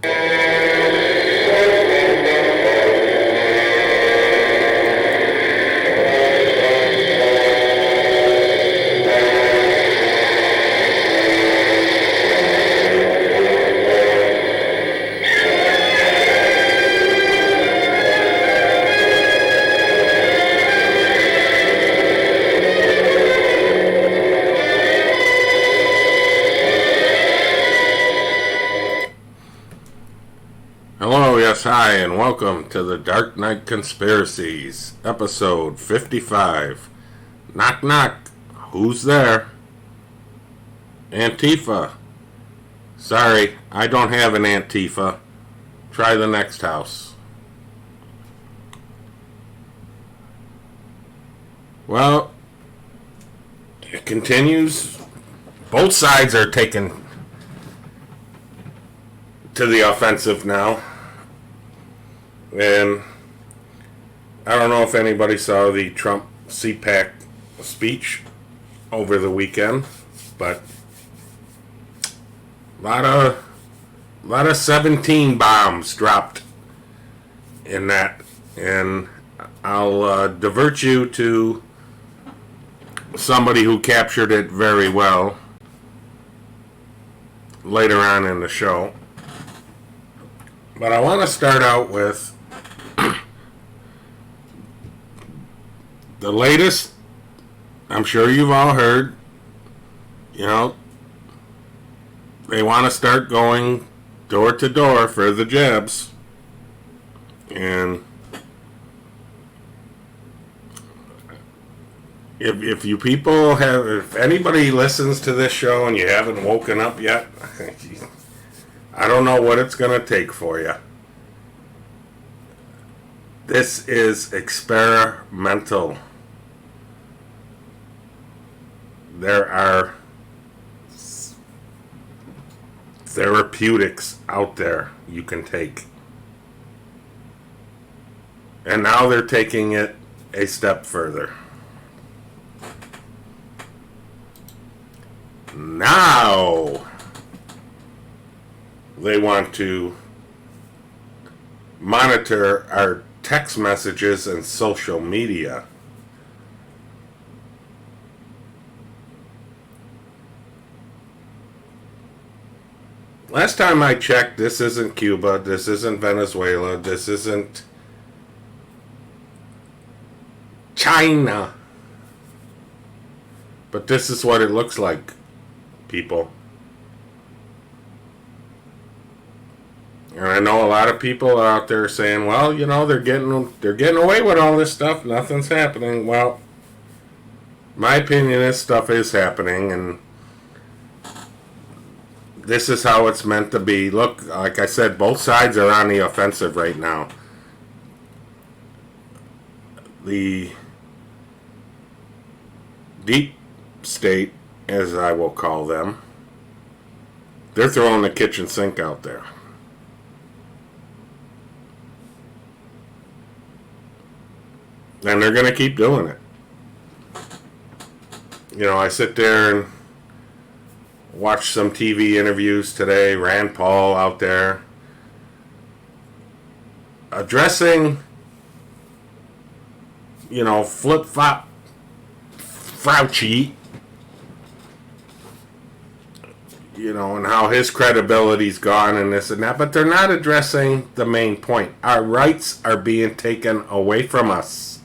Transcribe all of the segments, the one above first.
Hello, yes, hi, and welcome to the Dark Knight Conspiracies, episode 55. Knock, knock. Who's there? Antifa. Sorry, I don't have an Antifa. Try the next house. Well, it continues. Both sides are taking to the offensive now. And I don't know if anybody saw the Trump CPAC speech over the weekend, but a lot of 17 bombs dropped in that, and I'll divert you to somebody who captured it very well later on in the show. But I want to start out with the latest. I'm sure you've all heard, they want to start going door to door for the jabs. And if you people if anybody listens to this show and you haven't woken up yet, I don't know what it's going to take for you. This is experimental. There are therapeutics out there you can take. And now they're taking it a step further. Now they want to monitor our text messages and social media. Last time I checked, this isn't Cuba, this isn't Venezuela, this isn't China. But this is what it looks like, people. And I know a lot of people are out there saying, well, they're getting away with all this stuff, nothing's happening. Well, my opinion is stuff is happening, and this is how it's meant to be. Look, like I said, both sides are on the offensive right now. The deep state, as I will call them, they're throwing the kitchen sink out there. And they're going to keep doing it. I sit there and watch some TV interviews today. Rand Paul out there addressing, flip-flop Fauci, and how his credibility's gone and this and that. But they're not addressing the main point. Our rights are being taken away from us.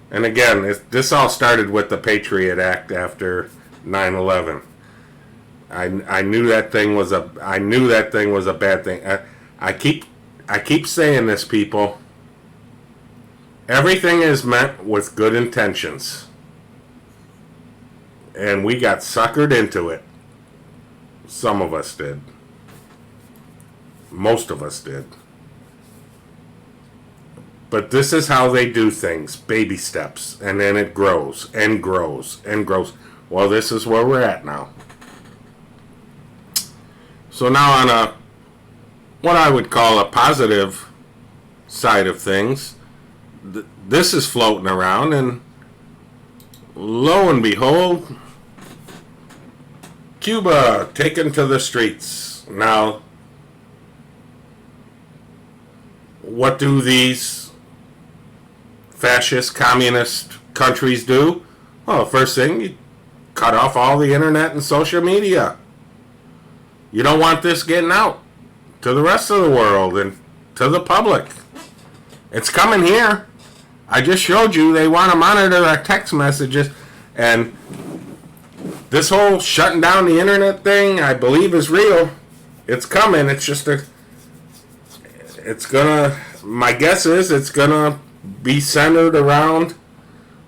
And again, this all started with the Patriot Act after 9/11. I knew that thing was a bad thing. I keep saying this, people. Everything is meant with good intentions, and we got suckered into it. Some of us did. Most of us did. But this is how they do things, baby steps, and then it grows and grows and grows. Well, this is where we're at now. So now on what I would call a positive side of things, this is floating around, and lo and behold, Cuba taken to the streets. Now, what do these fascist, communist countries do? Well, the first thing, you cut off all the internet and social media. You don't want this getting out to the rest of the world and to the public. It's coming here. I just showed you they want to monitor our text messages, and this whole shutting down the internet thing, I believe, is real. It's coming. It's just my guess is it's gonna be centered around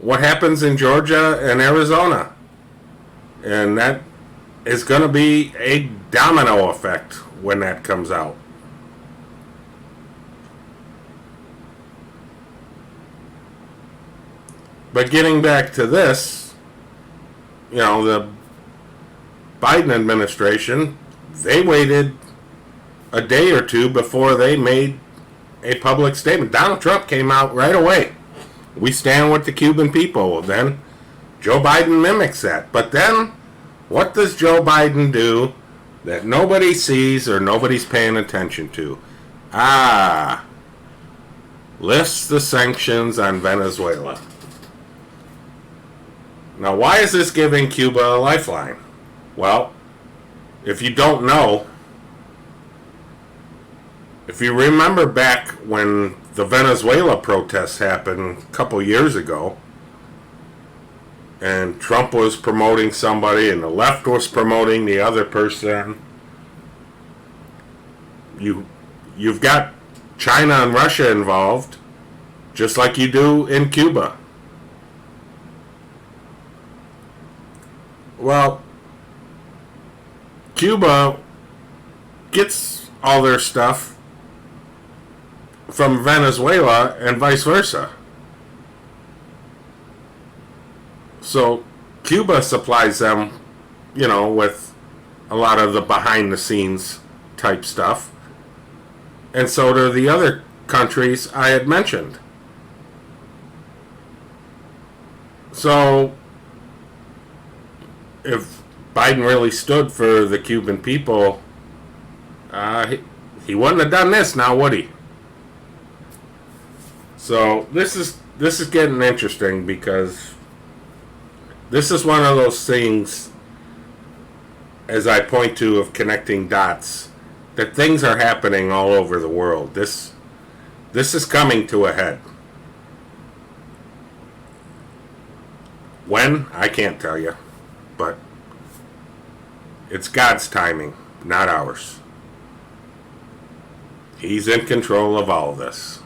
what happens in Georgia and Arizona. And that is gonna be a domino effect when that comes out. But getting back to this, the Biden administration, they waited a day or two before they made a public statement. Donald Trump came out right away. We stand with the Cuban people. Well, then Joe Biden mimics that. But then what does Joe Biden do that nobody sees or nobody's paying attention to? Lifts the sanctions on Venezuela. Now, why is this giving Cuba a lifeline? Well, if you don't know, if you remember back when the Venezuela protests happened a couple years ago, and Trump was promoting somebody and the left was promoting the other person, you've got China and Russia involved, just like you do in Cuba. Well, Cuba gets all their stuff from Venezuela and vice versa. So Cuba supplies them, with a lot of the behind the scenes type stuff. And so do the other countries I had mentioned. So if Biden really stood for the Cuban people, he wouldn't have done this now, would he? So this is getting interesting, because this is one of those things, as I point to, of connecting dots, that things are happening all over the world. This is coming to a head. When? I can't tell you. But it's God's timing, not ours. He's in control of all of this.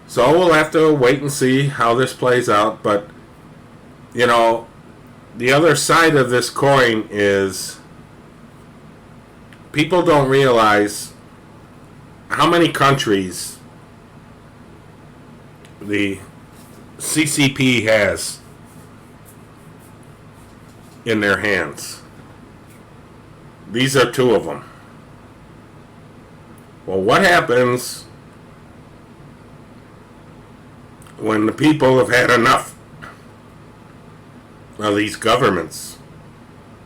So we'll have to wait and see how this plays out. But, the other side of this coin is people don't realize how many countries the CCP has in their hands. These are two of them. Well, what happens when the people have had enough of these governments?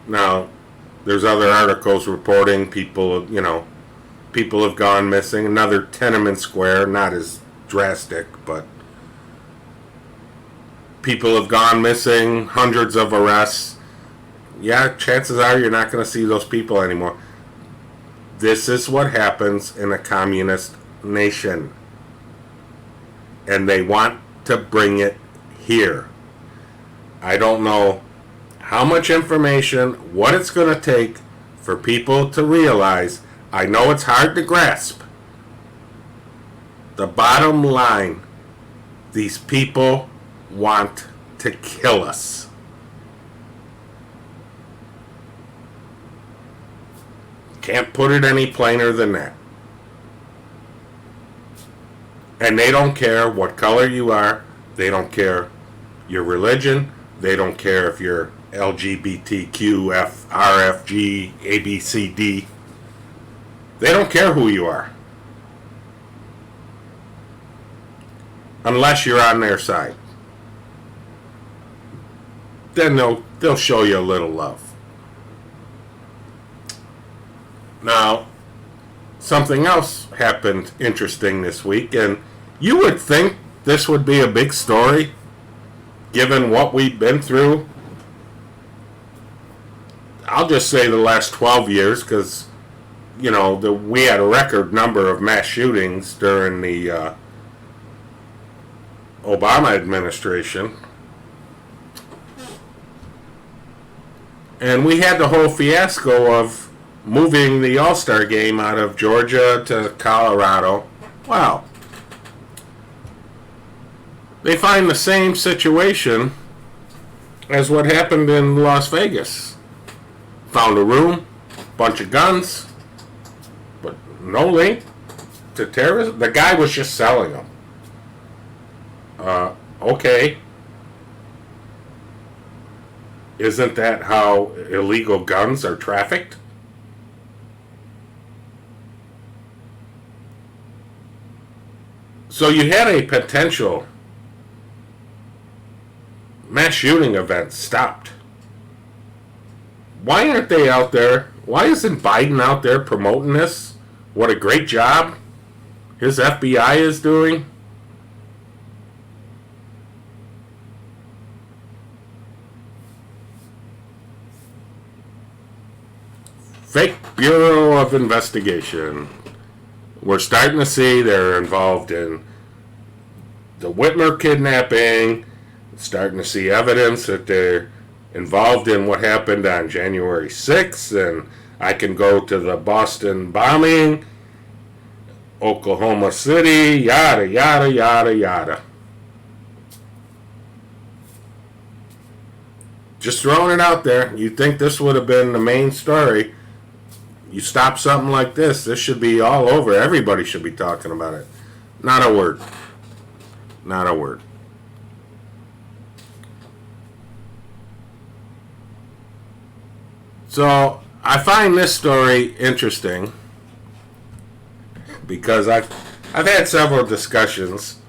Now, there's other articles reporting people have gone missing. Another Tiananmen Square, not as drastic, but people have gone missing, hundreds of arrests. Yeah, chances are you're not going to see those people anymore. This is what happens in a communist nation. And they want to bring it here. I don't know how much information, what it's going to take for people to realize. I know it's hard to grasp. The bottom line, these people want to kill us. Can't put it any plainer than that. And they don't care what color you are. They don't care your religion. They don't care if you're LGBTQ, RFG, ABCD. They don't care who you are. Unless you're on their side. Then they'll show you a little love. Now, something else happened interesting this week, and you would think this would be a big story, given what we've been through. I'll just say the last 12 years, because, we had a record number of mass shootings during the Obama administration. And we had the whole fiasco of moving the All-Star game out of Georgia to Colorado. Wow. They find the same situation as what happened in Las Vegas. Found a room, bunch of guns, but no link to terrorism. The guy was just selling them. Okay. Isn't that how illegal guns are trafficked? So you had a potential mass shooting event stopped. Why aren't they out there? Why isn't Biden out there promoting this? What a great job his FBI is doing. Fake Bureau of Investigation. We're starting to see they're involved in the Whitmer kidnapping. Starting to see evidence that they're involved in what happened on January 6th. And I can go to the Boston bombing, Oklahoma City, yada, yada, yada, yada. Just throwing it out there. You'd think this would have been the main story. You stop something like this should be all over. Everybody should be talking about it. Not a word. Not a word. So I find this story interesting because I've had several discussions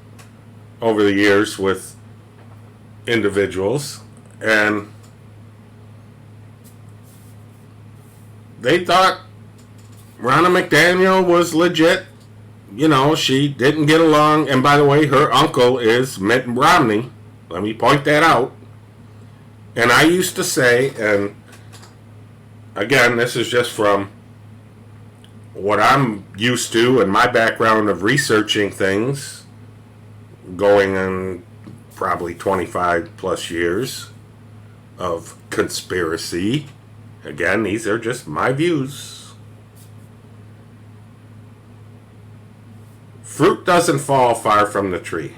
over the years with individuals, and they thought Ronna McDaniel was legit. She didn't get along. And by the way, her uncle is Mitt Romney. Let me point that out. And I used to say, and again, this is just from what I'm used to and my background of researching things, going on probably 25 plus years of conspiracy. Again, these are just my views. Fruit doesn't fall far from the tree.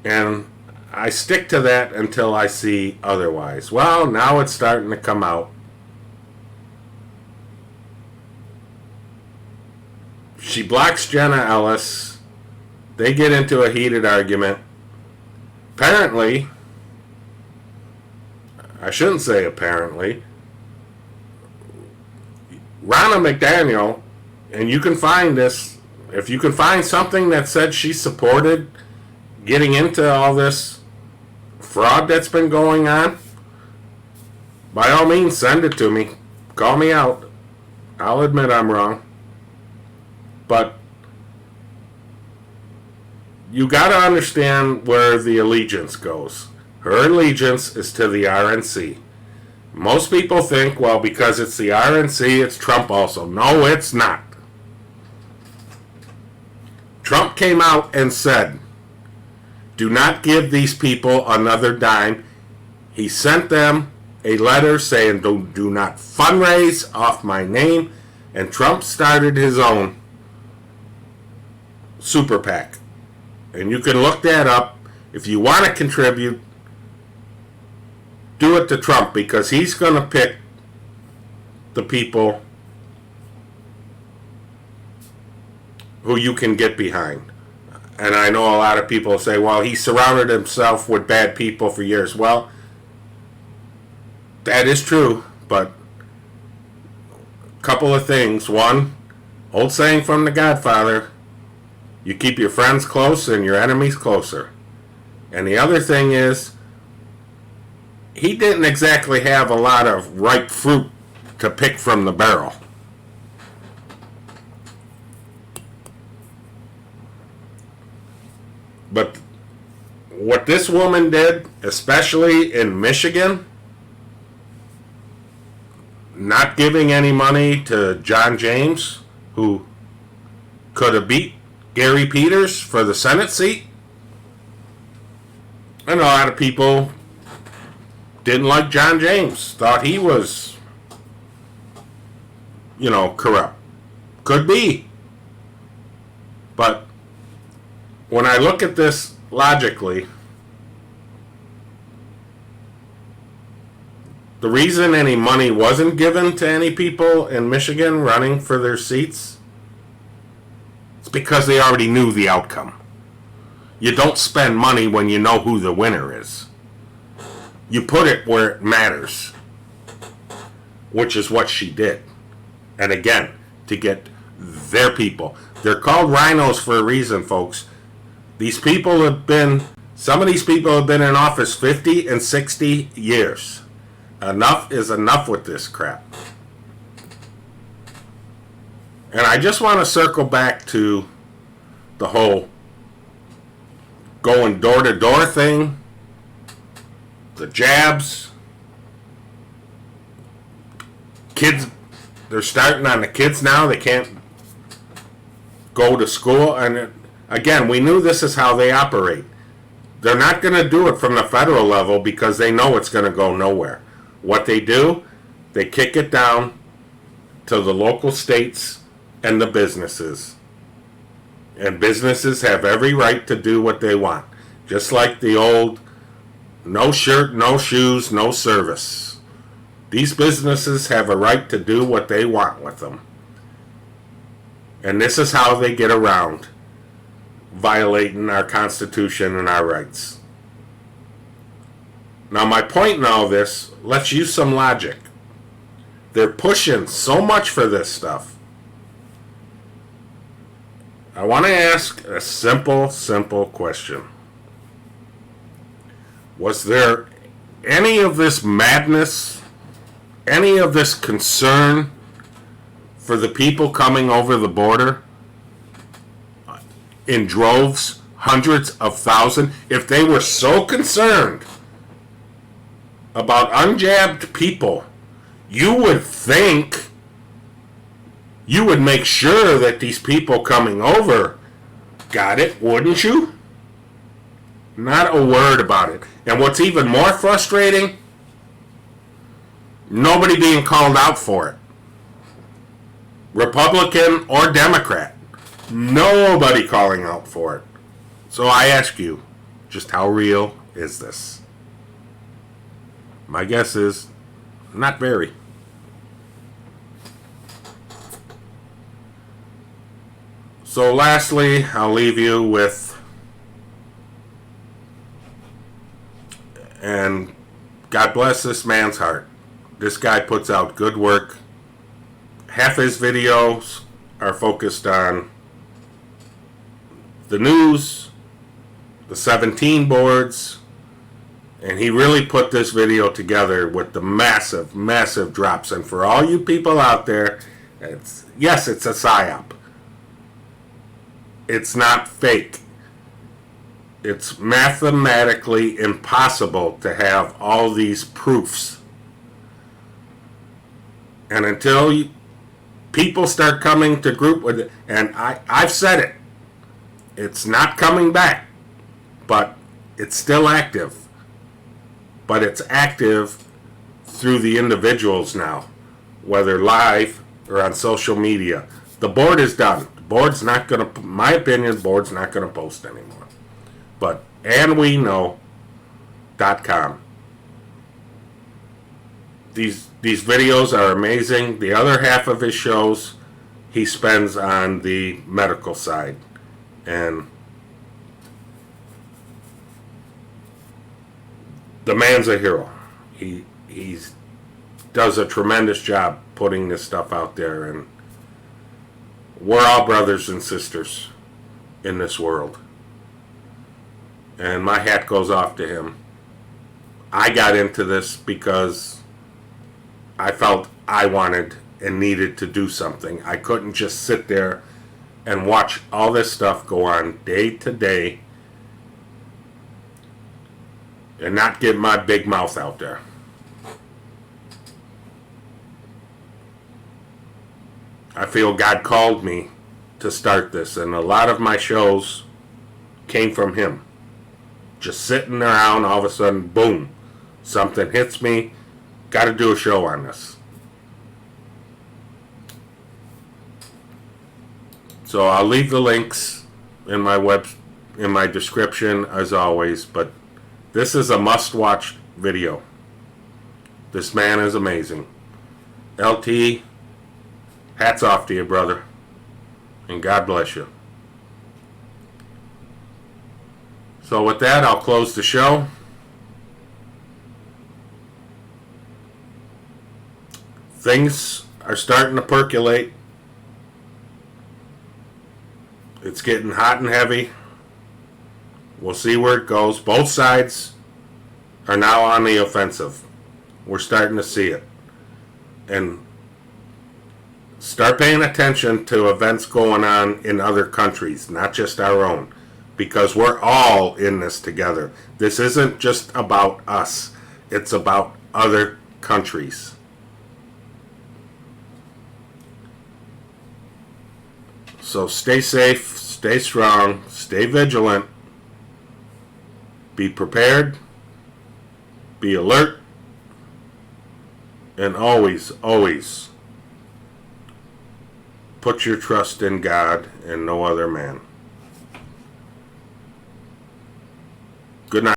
And I stick to that until I see otherwise. Well, now it's starting to come out. She blocks Jenna Ellis. They get into a heated argument. Apparently, I shouldn't say apparently, Ronna McDaniel, and you can find this, if you can find something that said she supported getting into all this fraud that's been going on, by all means send it to me. Call me out. I'll admit I'm wrong. But you got to understand where the allegiance goes. Her allegiance is to the RNC. Most people think, well, because it's the RNC, it's Trump also. No, it's not. Trump came out and said, do not give these people another dime. He sent them a letter saying, do not fundraise off my name. And Trump started his own super PAC. And you can look that up. If you want to contribute, do it to Trump, because he's going to pick the people who you can get behind. And I know a lot of people say, well, he surrounded himself with bad people for years. Well, that is true, but a couple of things. One, old saying from The Godfather, you keep your friends close and your enemies closer. And the other thing is, he didn't exactly have a lot of ripe fruit to pick from the barrel. But what this woman did, especially in Michigan, not giving any money to John James, who could have beat Gary Peters for the Senate seat. And a lot of people didn't like John James, thought he was, corrupt. Could be. But when I look at this logically, the reason any money wasn't given to any people in Michigan running for their seats is because they already knew the outcome. You don't spend money when you know who the winner is. You put it where it matters, which is what she did. And again, to get their people. They're called rhinos for a reason, folks. Some of these people have been in office 50 and 60 years. Enough is enough with this crap. And I just want to circle back to the whole going door to door thing, the jabs. Kids, they're starting on the kids now. They can't go to school. And again, we knew this is how they operate. They're not going to do it from the federal level because they know it's going to go nowhere. What they do, they kick it down to the local states and the businesses. And businesses have every right to do what they want. Just like the old no shirt, no shoes, no service. These businesses have a right to do what they want with them. And this is how they get around violating our Constitution and our rights. Now, my point in all this, let's use some logic. They're pushing so much for this stuff. I want to ask a simple question. Was there any of this madness, any of this concern for the people coming over the border in droves, hundreds of thousands? If they were so concerned about unjabbed people, you would think you would make sure that these people coming over got it, wouldn't you? Not a word about it. And what's even more frustrating, nobody being called out for it. Republican or Democrat. Nobody calling out for it. So I ask you, just how real is this? My guess is not very. So lastly, I'll leave you with, and God bless this man's heart. This guy puts out good work. Half his videos are focused on the news, the 17 boards, and he really put this video together with the massive drops. And for all you people out there, it's a psyop. It's not fake. It's mathematically impossible to have all these proofs. And until people start coming to group with it, and I've said it, it's not coming back, but it's still active. But it's active through the individuals now, whether live or on social media. The board is done. The board's not going to, my opinion, the board's not going to post anymore. But andweknow.com. These videos are amazing. The other half of his shows he spends on the medical side. And the man's a hero. He does a tremendous job putting this stuff out there, and we're all brothers and sisters in this world. And my hat goes off to him. I got into this because I felt I wanted and needed to do something. I couldn't just sit there and watch all this stuff go on day to day and not get my big mouth out there. I feel God called me to start this, and a lot of my shows came from Him. Just sitting around, all of a sudden, boom, something hits me. Got to do a show on this. So I'll leave the links in my description as always, but this is a must-watch video. This man is amazing. LT, hats off to you, brother, and God bless you. So with that, I'll close the show. Things are starting to percolate. It's getting hot and heavy. We'll see where it goes. Both sides are now on the offensive. We're starting to see it. And start paying attention to events going on in other countries, not just our own. Because we're all in this together. This isn't just about us. It's about other countries. So stay safe, stay strong, stay vigilant, be prepared, be alert, and always, always put your trust in God and no other man. Good night.